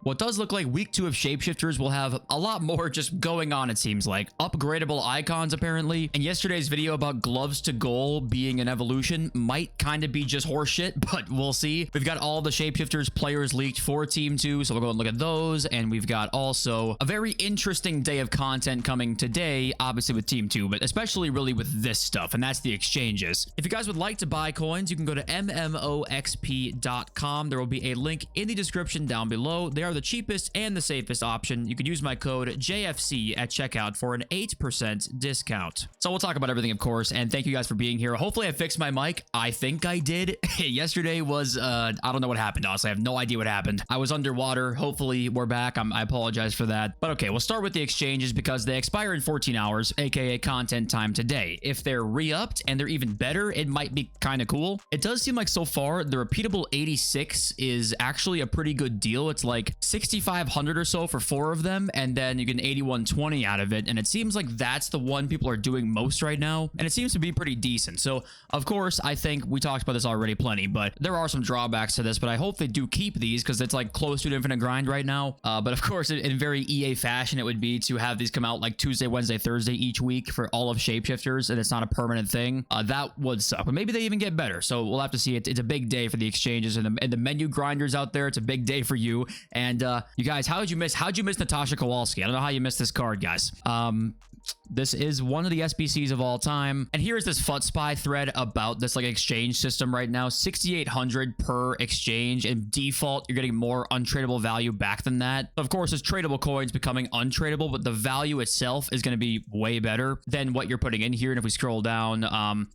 What does look like week 2 of Shapeshifters will have a lot more just going on, it seems like. Upgradable icons, apparently. And yesterday's video about gloves to goal being an evolution might kind of be just horseshit, but we'll see. We've got all the Shapeshifters players leaked for Team 2, so we'll go and look at those. And we've got also a very interesting day of content coming today, obviously with Team 2, but especially really with this stuff, and that's the exchanges. If you guys would like to buy coins, you can go to mmoxp.com. There will be a link in the description down below. They are the cheapest and the safest option. You could use my code JFC at checkout for an 8% discount. So we'll talk about everything, of course, and thank you guys for being here. Hopefully I fixed my mic. I think I did. Yesterday was, I don't know what happened, honestly. I have no idea what happened. I was underwater. Hopefully we're back. I apologize for that. But okay, we'll start with the exchanges because they expire in 14 hours, aka content time today. If they're re-upped and they're even better, it might be kind of cool. It does seem like so far the repeatable 86 is actually a pretty good deal. It's like 6,500 or so for 4 of them, and then you get an 8120 out of it, and it seems like that's the one people are doing most right now, and it seems to be pretty decent. So of course, I think we talked about this already plenty, but there are some drawbacks to this, but I hope they do keep these because it's like close to an infinite grind right now. But of course, in very EA fashion, it would be to have these come out like Tuesday, Wednesday, Thursday each week for all of Shapeshifters, and it's not a permanent thing. That would suck, but maybe they even get better. So we'll have to see. It's a big day for the exchanges and the menu grinders out there. It's a big day for you. And you guys, how'd you miss Natasha Kowalski? I don't know how you missed this card, guys. This is one of the SBCs of all time. And here's this FUT Spy thread about this like exchange system right now. 6,800 per exchange, and default, you're getting more untradeable value back than that. Of course, it's tradable coins becoming untradeable, but the value itself is going to be way better than what you're putting in here. And if we scroll down,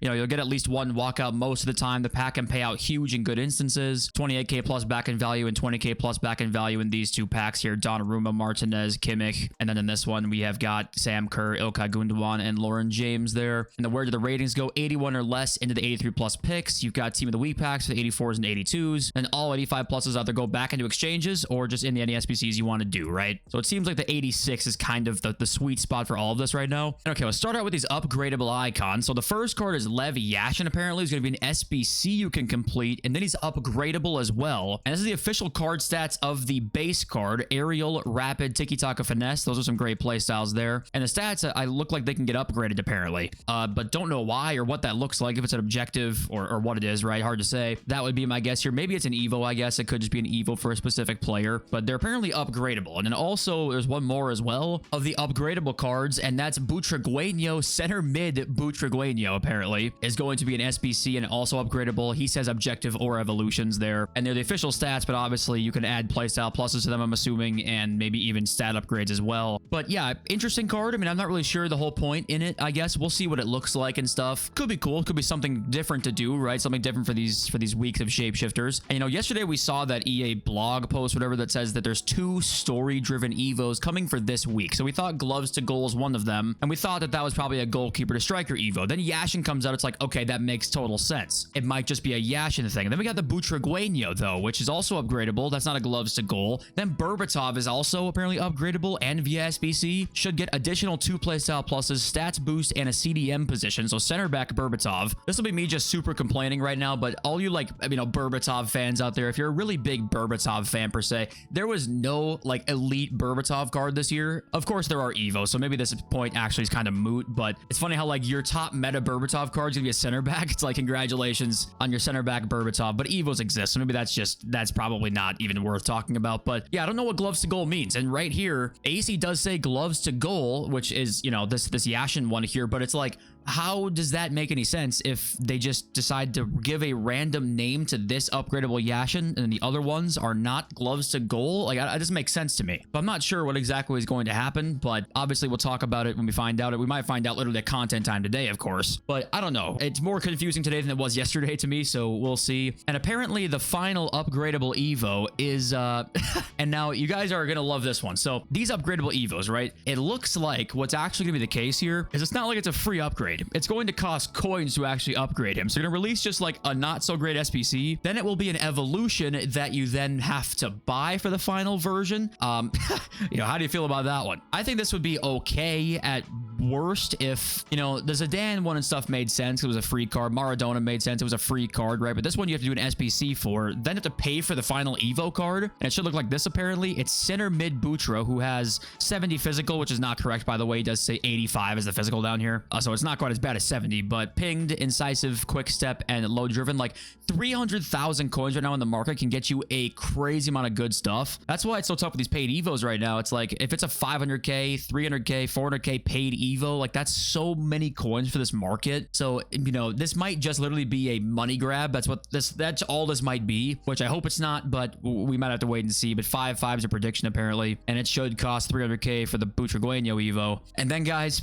you know, you'll get at least one walkout most of the time. The pack can pay out huge in good instances. 28k plus back in value and 20k plus back in value in these two packs here. Donnarumma, Martinez, Kimmich. And then in this one, we have got Sam Kerr, Ilkay Gundogan, and Lauren James there. And where do the ratings go? 81 or less into the 83 plus picks. You've got Team of the Week packs for the 84s and 82s. And all 85 pluses either go back into exchanges or just in the any SBCs you want to do, right? So it seems like the 86 is kind of the sweet spot for all of this right now. And okay, let's start out with these upgradable icons. So the first card is Lev Yashin, apparently. Is going to be an SBC you can complete, and then he's upgradable as well. And this is the official card stats of the base card: Aerial, Rapid, Tiki-Taka, Finesse. Those are some great playstyles there. And the stats, I look like they can get upgraded, apparently. But don't know why or what that looks like, if it's an objective or what it is, right? Hard to say. That would be my guess here. Maybe it's an Evo, I guess. It could just be an Evo for a specific player, but they're apparently upgradable. And then also, there's one more as well of the upgradable cards, and that's Butragueño, center mid Butragueño, apparently, is going to be an SBC and also upgradable. He says objective or evolutions there, and they're the official stats, but obviously you can add playstyle pluses to them, I'm assuming, and maybe even stat upgrades as well. But yeah, interesting card. I mean, I'm not really sure the whole point in it, I guess. We'll see what it looks like and stuff. Could be cool. Could be something different to do, right? Something different for these weeks of Shapeshifters. And you know, yesterday we saw that EA blog post, whatever, that says that there's 2 story-driven Evos coming for this week. So we thought gloves to goal is one of them, and we thought that was probably a goalkeeper to striker Evo. Then Yashin comes out. It's like, okay, that makes total sense. It might just be a Yashin thing. And then we got the Butragueño, though, which is also upgradable. That's not a gloves to goal. Then Berbatov is also apparently upgradable and via SBC. Should get additional 2 playstyle pluses, stats boost, and a CDM position. So center back Berbatov. This will be me just super complaining right now, but all you, like, you know, Berbatov fans out there, if you're a really big Berbatov fan per se, there was no like elite Berbatov card this year. Of course there are Evo, so maybe this point actually is kind of moot, but it's funny how like your top meta Berbatov card is gonna be a center back. It's like, congratulations on your center back Berbatov, but Evos exist, so maybe that's probably not even worth talking about. But yeah, I don't know what gloves to goal means. And right here, AC does say gloves to goal, which is, you know, this Yashin one here, but it's like, how does that make any sense if they just decide to give a random name to this upgradable Yashin and the other ones are not gloves to goal? Like, it doesn't make sense to me. But I'm not sure what exactly is going to happen, but obviously we'll talk about it when we find out. We might find out literally at content time today, of course, but I don't know. It's more confusing today than it was yesterday to me, so we'll see. And apparently the final upgradable Evo is, and now you guys are gonna love this one. So these upgradable Evos, right? It looks like what's actually gonna be the case here is it's not like it's a free upgrade. upgrade. It's going to cost coins to actually upgrade him. So you're going to release just like a not so great SPC. Then it will be an evolution that you then have to buy for the final version. You know, how do you feel about that one? I think this would be okay at worst if, you know, the Zidane one and stuff made sense. It was a free card. Maradona made sense. It was a free card, right? But this one you have to do an SPC for. Then you have to pay for the final Evo card. And it should look like this, apparently. It's center mid Butra, who has 70 physical, which is not correct, by the way. He does say 85 as the physical down here. So it's not quite as bad as 70, but pinged, incisive, quick step, and low driven. Like 300,000 coins right now in the market can get you a crazy amount of good stuff. That's why it's so tough with these paid Evos right now. It's like if it's a 500k, 300k, 400k paid Evo, like that's so many coins for this market. So, you know, this might just literally be a money grab. That's all this might be, which I hope it's not, but we might have to wait and see. But 5.5 is a prediction apparently, and it should cost 300k for the Butragueño Evo. And then guys,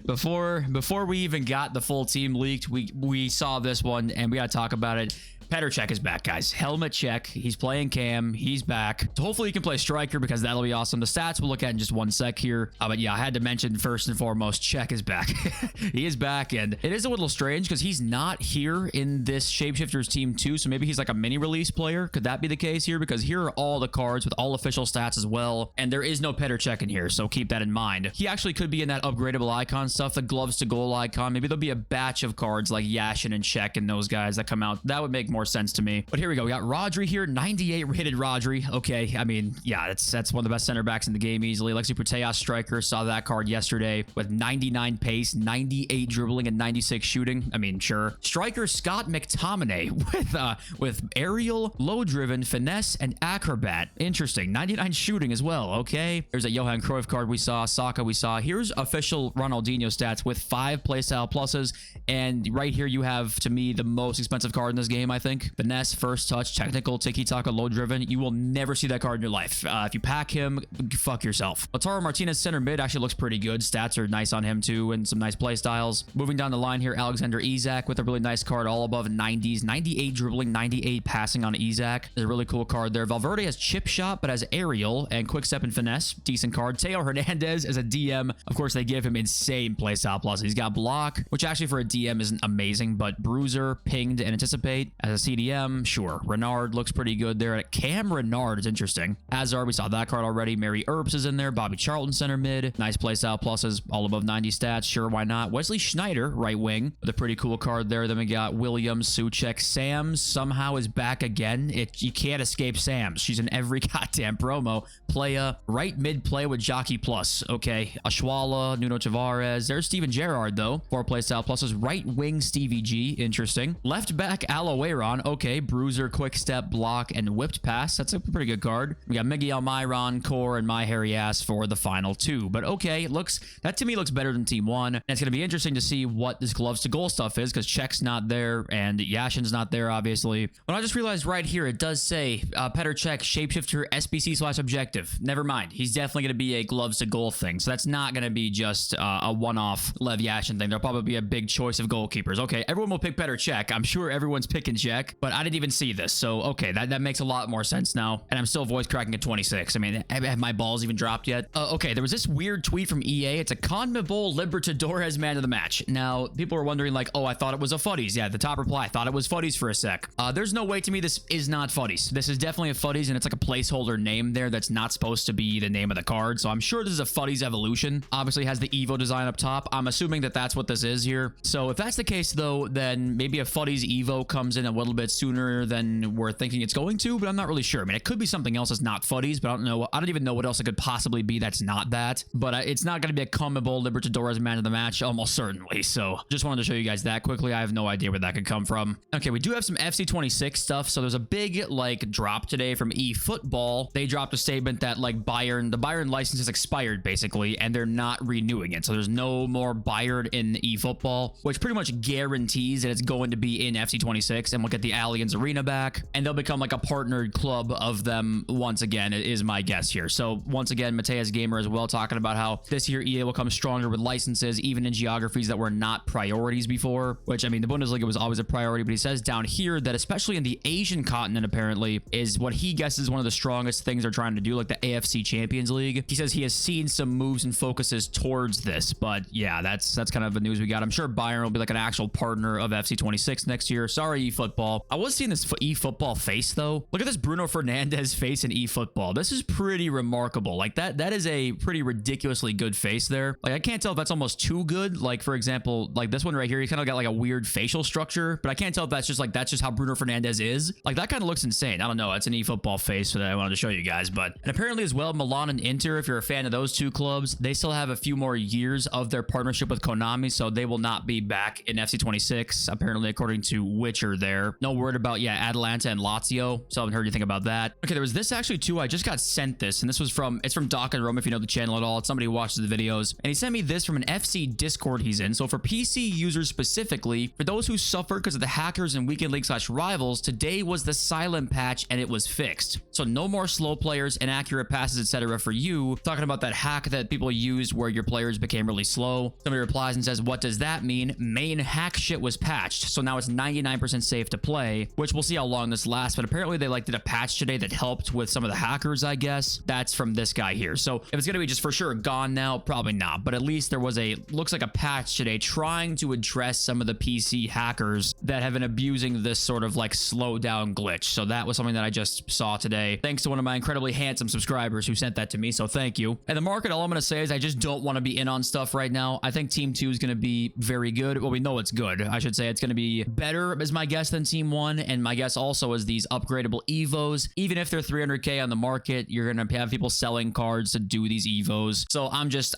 before we even got the full team leaked, we saw this one and we got to talk about it. Petr Cech is back, guys. Helmet check. He's playing cam. He's back. So hopefully he can play striker because that'll be awesome. The stats we'll look at in just one sec here. But yeah, I had to mention first and foremost, Cech is back. He is back, and it is a little strange because he's not here in this Shapeshifters team too. So maybe he's like a mini release player. Could that be the case here? Because here are all the cards with all official stats as well, and there is no Petr Cech in here, so keep that in mind. He actually could be in that upgradable icon stuff, the gloves to goal icon. Maybe there'll be a batch of cards like Yashin and Cech and those guys that come out. That would make more sense to me. But here we go. We got Rodri here, 98 rated Rodri. Okay, I mean, yeah, that's one of the best center backs in the game easily. Lexi Putellas striker, saw that card yesterday with 99 pace, 98 dribbling, and 96 shooting. I mean, sure. Striker Scott McTominay with aerial, low driven, finesse, and acrobat. Interesting. 99 shooting as well. Okay. There's a Johan Cruyff card we saw. Saka we saw. Here's official Ronaldinho stats with 5 playstyle pluses. And right here you have, to me, the most expensive card in this game, I think. Finesse, first touch, technical, tiki-taka, low driven. You will never see that card in your life. If you pack him, fuck yourself. Lautaro Martinez center mid actually looks pretty good. Stats are nice on him too, and some nice play styles. Moving down the line here, Alexander Isak with a really nice card, all above 90s. 98 dribbling, 98 passing on Isak. There's a really cool card there. Valverde has chip shot, but has aerial and quick step and finesse. Decent card. Teo Hernandez as a DM. Of course, they give him insane playstyle plus. He's got block, which actually for a DM isn't amazing, but bruiser, pinged, and anticipate. As a CDM, sure. Renard looks pretty good there. Cam Renard is interesting. Hazard, we saw that card already. Mary Earps is in there. Bobby Charlton center mid. Nice playstyle pluses, all above 90 stats. Sure, why not? Wesley Schneider, right wing, with a pretty cool card there. Then we got Williams, Suchek. Sams somehow is back again. You can't escape Sams. She's in every goddamn promo. Playa, right mid play with Jockey plus. Okay. Ashwala, Nuno Tavares. There's Steven Gerrard, though. 4 playstyle pluses. Right wing Stevie G. Interesting. Left back Aloeron. Okay. Bruiser, quick step, block, and whipped pass. That's a pretty good card. We got Miguel Myron, Core, and My Hairy Ass for the final 2. But okay, that to me looks better than Team 1. And it's going to be interesting to see what this gloves to goal stuff is, because Cech's not there and Yashin's not there, obviously. But I just realized right here, it does say Petr Cech, shapeshifter, SBC/objective. Never mind. He's definitely going to be a gloves to goal thing. So that's not going to be just a one-off Lev Yashin thing. There'll probably be a big choice of goalkeepers. Okay, everyone will pick Petr Cech. I'm sure everyone's picking Cech, but I didn't even see this. So, okay, that makes a lot more sense now. And I'm still voice cracking at 26. I mean, have my balls even dropped yet? Okay, there was this weird tweet from EA. It's a CONMEBOL Libertadores man of the match. Now, people are wondering like, oh, I thought it was a FUTTIES. Yeah, the top reply, I thought it was FUTTIES for a sec. There's no way to me this is not FUTTIES. This is definitely a FUTTIES, and it's like a placeholder name there that's not supposed to be the name of the card. So I'm sure this is a FUTTIES evolution. Obviously has the Evo design up top. I'm assuming that that's what this is here. So if that's the case though, then maybe a FUTTIES Evo comes in a little bit sooner than we're thinking it's going to, but I'm not really sure. I mean, it could be something else that's not FUTTIES, but I don't know. I don't even know what else it could possibly be that's not that. But it's not going to be a CONMEBOL Libertadores man of the match, almost certainly. So just wanted to show you guys that quickly. I have no idea where that could come from. Okay, we do have some FC26 stuff. So there's a big like drop today from eFootball. They dropped a statement that like the Bayern license is expired basically, and they're not renewing it. So there's no more Bayern in eFootball, which pretty much guarantees that it's going to be in FC26. And will get the Allianz Arena back, and they'll become like a partnered club of them once again, is my guess here. So once again, Mateus Gamer as well talking about how this year EA will come stronger with licenses, even in geographies that were not priorities before, which, I mean, the Bundesliga was always a priority, but he says down here that especially in the Asian continent, apparently, is what he guesses one of the strongest things they're trying to do, like the AFC Champions League. He says he has seen some moves and focuses towards this, but yeah, that's kind of the news we got. I'm sure Bayern will be like an actual partner of FC 26 next year. Sorry, eFootball. I was seeing this eFootball face though. Look at this Bruno Fernandes face in eFootball. This is pretty remarkable. Like that is a pretty ridiculously good face there. Like I can't tell if that's almost too good. Like for example, like this one right here, he kind of got like a weird facial structure, but I can't tell if that's just how Bruno Fernandes is. Like that kind of looks insane. I don't know. It's an eFootball face that I wanted to show you guys, but and apparently as well, Milan and Inter, if you're a fan of those two clubs, they still have a few more years of their partnership with Konami, so they will not be back in FC 26, apparently, according to Witcher there. No word about, yeah, Atalanta and Lazio, so I haven't heard anything about that. Okay, there was this actually too. I just got sent this, and this was it's from Doc and Rome, if you know the channel at all. It's somebody who watches the videos, and he sent me this from an FC Discord he's in. So for PC users specifically, for those who suffered because of the hackers and weekend league / rivals, today was the silent patch, and it was fixed. So no more slow players, inaccurate passes, etc. for you. Talking about that hack that people used where your players became really slow. Somebody replies and says, what does that mean? Main hack shit was patched, so now it's 99% safe to play, which we'll see how long this lasts, but apparently they did a patch today that helped with some of the hackers, I guess. That's from this guy here. So if it's gonna be just for sure gone now, probably not, but at least there was looks like a patch today trying to address some of the PC hackers that have been abusing this sort of like slow down glitch. So that was something that I just saw today, thanks to one of my incredibly handsome subscribers who sent that to me, so thank you. And the market, all I'm gonna say is I just don't want to be in on stuff right now. I think Team 2 is gonna be very good. Well, we know it's good. I should say it's gonna be better, is my guess, than Team 1, and my guess also is these upgradable Evos. Even if they're 300k on the market, you're gonna have people selling cards to do these Evos. So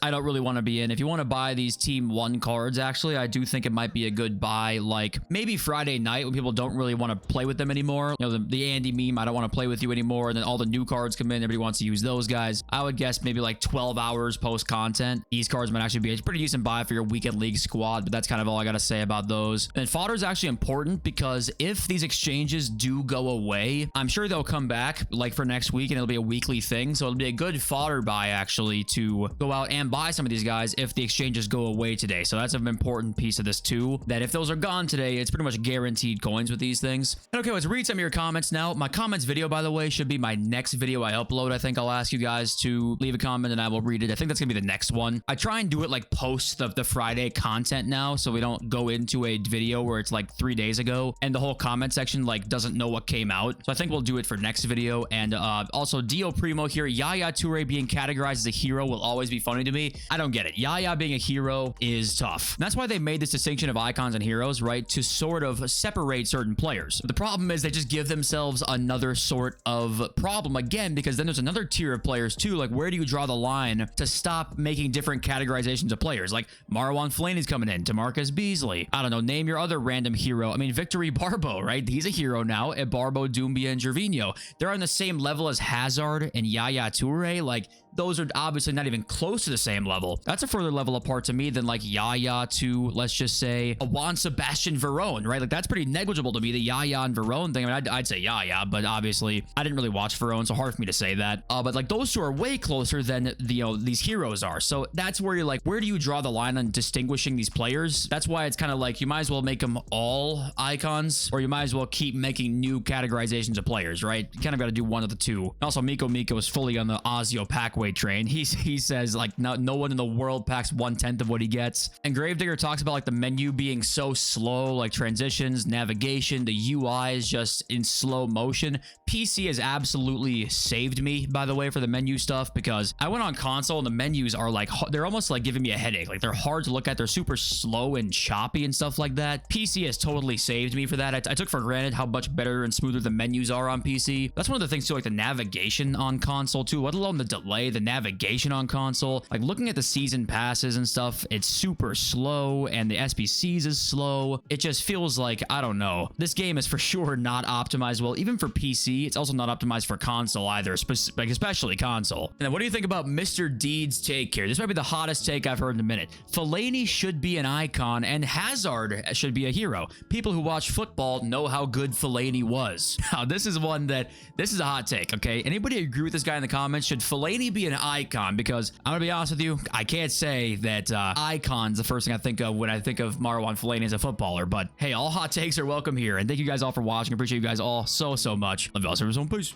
I don't really want to be in. If you want to buy these Team 1 cards, actually, I do think it might be a good buy, like maybe Friday night when people don't really want to play with them anymore. You know, the Andy meme, I don't want to play with you anymore, and then all the new cards come in, everybody wants to use those guys. I would guess maybe like 12 hours post content. These cards might actually be a pretty decent buy for your weekend league squad, but that's kind of all I got to say about those. And fodder is actually important because if these exchanges do go away, I'm sure they'll come back like for next week, and it'll be a weekly thing. So it'll be a good fodder buy actually to go out and buy some of these guys if the exchanges go away today. So that's an important piece of this too, that if those are gone today, it's pretty much guaranteed coins with these things. And okay, let's read some of your comments now. My comments video, by the way, should be my next video I upload. I think I'll ask you guys to leave a comment and I will read it. I think that's gonna be the next one. I try and do it like post the Friday content now, so we don't go into a video where it's like 3 days ago and the whole comment section like doesn't know what came out. So I think we'll do it for next video. And also Dio Primo here, Yaya Toure being categorized as a hero will always be funny to me. I don't get it. Yaya being a hero is tough. And that's why they made this distinction of icons and heroes, right? To sort of separate certain players. The problem is they just give themselves another sort of problem again, because then there's another tier of players too. Like, where do you draw the line to stop making different categorizations of players? Like Marwan Fellaini's coming in, DeMarcus Beasley. I don't know, name your other random hero. I mean, Victory Barbo, right? He's a hero now. Barbo, Doumbia, and Gervinho. They're on the same level as Hazard and Yaya Toure. Like, those are obviously not even close to the same level. That's a further level apart to me than like Yaya to, let's just say, a Juan Sebastian Verón, right? Like, that's pretty negligible to me, the Yaya and Verón thing. I mean, I'd say Yaya, but obviously I didn't really watch Verón, so hard for me to say that. But like, those two are way closer than these heroes are. So that's where you're like, where do you draw the line on distinguishing these players? That's why it's kind of like, you might as well make them all icons, or you might as well keep making new categorizations of players, right? You kind of got to do one of the two. Also, Miko is fully on the Ozio Packway train. He says like no one in the world packs 1/10 of what he gets. And Gravedigger talks about like the menu being so slow, like transitions, navigation, the UI is just in slow motion. PC has absolutely saved me, by the way, for the menu stuff, because I went on console and the menus are like, they're almost like giving me a headache. Like, they're hard to look at. They're super slow and choppy and stuff like that. PC has totally saved me for that. I took for granted how much better and smoother the menus are on PC. That's one of the things too, like the navigation on console too, let alone the delay, the navigation on console. Like, looking at the season passes and stuff, it's super slow, and the SBCs is slow. It just feels like, I don't know. This game is for sure not optimized well, even for PC. It's also not optimized for console either, especially console. And then what do you think about Mr. Deed's take here? This might be the hottest take I've heard in a minute. Fellaini should be an icon and Hazard should be a hero. People who watch football football know how good Fellaini was. Now, this is a hot take, okay? Anybody agree with this guy in the comments? Should Fellaini be an icon? Because I'm gonna be honest with you, I can't say that icon's the first thing I think of when I think of Marwan Fellaini as a footballer, but hey, all hot takes are welcome here, and thank you guys all for watching. I appreciate you guys all so much. Love y'all. Peace.